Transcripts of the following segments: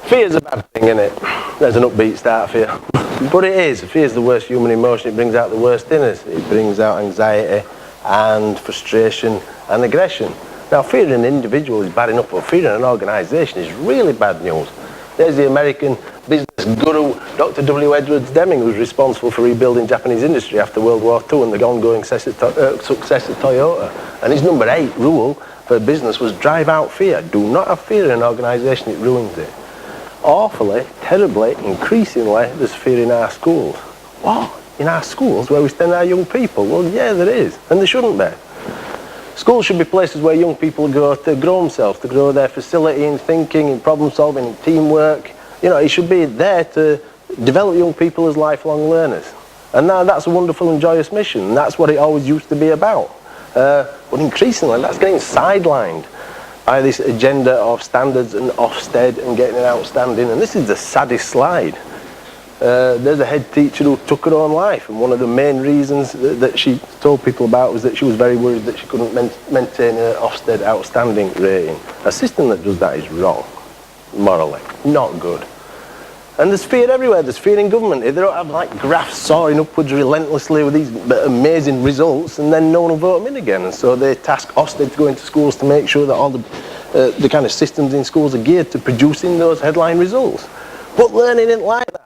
Fear's a bad thing, isn't it? There's an upbeat start, fear. But it is. Fear's the worst human emotion. It brings out the worst in us. It brings out anxiety and frustration and aggression. Now, fear in an individual is bad enough, but fear in an organisation is really bad news. There's the American business guru, Dr. W. Edwards Deming, who's responsible for rebuilding Japanese industry after World War II and the ongoing success of Toyota. And his number 8 rule for business was drive out fear. Do not have fear in an organisation, it ruins it. Awfully, terribly, increasingly, there's fear in our schools. What? In our schools where we send our young people? Well, yeah, there is, and there shouldn't be. Schools should be places where young people go to grow themselves, to grow their facility in thinking, in problem solving, in teamwork. You know, it should be there to develop young people as lifelong learners. And now that's a wonderful and joyous mission, and that's what it always used to be about. But increasingly, that's getting sidelined by this agenda of standards and Ofsted and getting an outstanding. And this is the saddest slide. There's a head teacher who took her own life, and one of the main reasons that she told people about was that she was very worried that she couldn't maintain her Ofsted outstanding rating. A system that does that is wrong, morally, not good. And there's fear everywhere. There's fear in government. If they don't have like graphs soaring upwards relentlessly with these amazing results, and then no one will vote them in again. And so they task Ofsted to go into schools to make sure that all the kind of systems in schools are geared to producing those headline results. But learning isn't like that.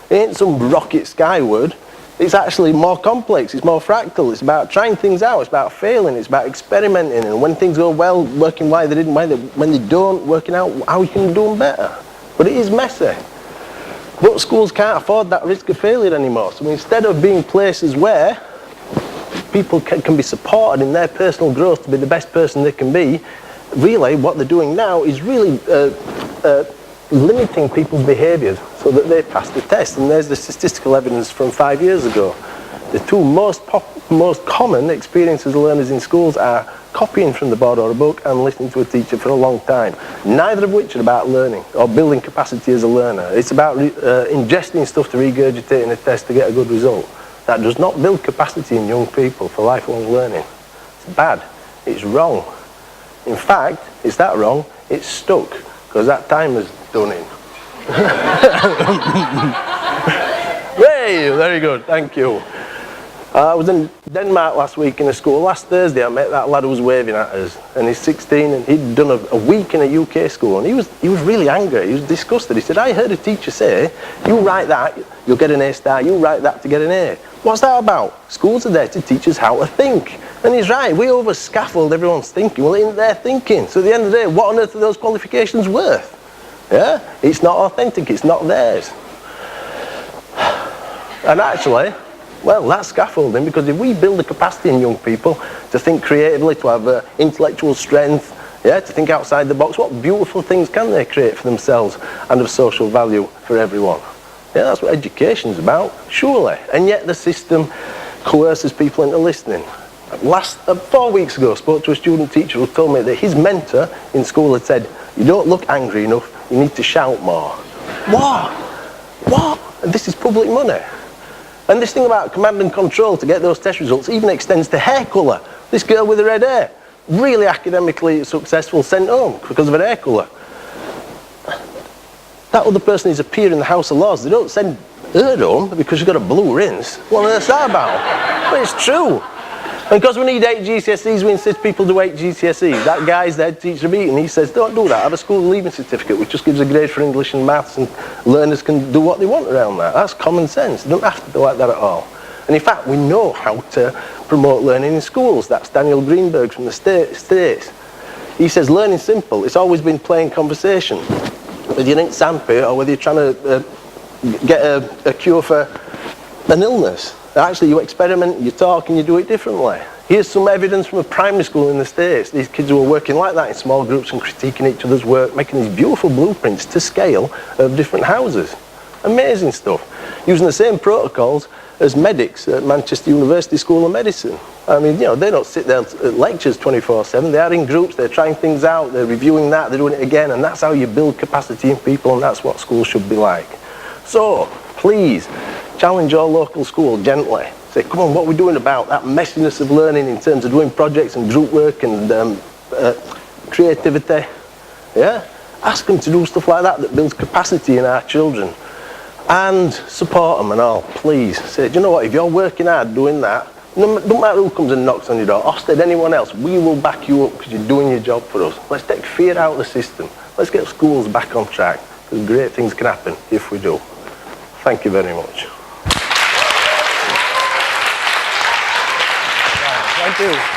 It ain't some rocket skyward. It's actually more complex. It's more fractal. It's about trying things out. It's about failing. It's about experimenting. And when things go well, working why they didn't, when they don't, working out how we can do them better. But it is messy. But schools can't afford that risk of failure anymore. So instead of being places where people can be supported in their personal growth to be the best person they can be, really what they're doing now is really limiting people's behaviours so that they pass the test. And there's the statistical evidence from 5 years ago. The two most common experiences of learners in schools are copying from the board or a book and listening to a teacher for a long time. Neither of which are about learning or building capacity as a learner. It's about ingesting stuff to regurgitate in a test to get a good result. That does not build capacity in young people for lifelong learning. It's bad. It's wrong. In fact, it's that wrong, it's stuck, because that timer's done in. Hey, very good, thank you. I was in Denmark last week in a school. Last Thursday I met that lad who was waving at us, and he's 16 and he'd done a week in a UK school, and he was really angry, he was disgusted. He said, I heard a teacher say, you write that, you'll get an A star, you write that to get an A. What's that about? Schools are there to teach us how to think. And he's right, we over-scaffold everyone's thinking. Well, it isn't their thinking. So at the end of the day, what on earth are those qualifications worth? Yeah? It's not authentic, it's not theirs. And actually, well, that's scaffolding, because if we build the capacity in young people to think creatively, to have intellectual strength, yeah, to think outside the box, what beautiful things can they create for themselves and of social value for everyone? Yeah, that's what education's about, surely. And yet the system coerces people into listening. 4 weeks ago, I spoke to a student teacher who told me that his mentor in school had said, you don't look angry enough, you need to shout more. What? What? And this is public money. And this thing about command and control to get those test results even extends to hair colour. This girl with the red hair, really academically successful, sent home because of her hair colour. That other person is a peer in the House of Lords. They don't send her home because she's got a blue rinse. What on earth's that about? But it's true. And because we need 8 GCSEs, we insist people do 8 GCSEs. That guy's the head teacher meeting. He says, don't do that. Have a school leaving certificate, which just gives a grade for English and maths, and learners can do what they want around that. That's common sense. They don't have to be like that at all. And in fact, we know how to promote learning in schools. That's Daniel Greenberg from the States. He says, learning's simple. It's always been playing conversation. Whether you're in Sandpit or whether you're trying to get a cure for an illness. Actually, you experiment, you talk, and you do it differently. Here's some evidence from a primary school in the States. These kids who are working like that in small groups and critiquing each other's work, making these beautiful blueprints to scale of different houses. Amazing stuff. Using the same protocols as medics at Manchester University School of Medicine. I mean, you know, they don't sit there at lectures 24/7. They are in groups, they're trying things out, they're reviewing that, they're doing it again, and that's how you build capacity in people, and that's what schools should be like. So, please, challenge your local school gently. Say, come on, what are we doing about that messiness of learning in terms of doing projects and group work and creativity? Yeah? Ask them to do stuff like that builds capacity in our children. And support them and all, please. Say, do you know what, if you're working hard doing that, no matter who comes and knocks on your door, Ofsted, anyone else, we will back you up because you're doing your job for us. Let's take fear out of the system. Let's get schools back on track, because great things can happen if we do. Thank you very much. Thank you.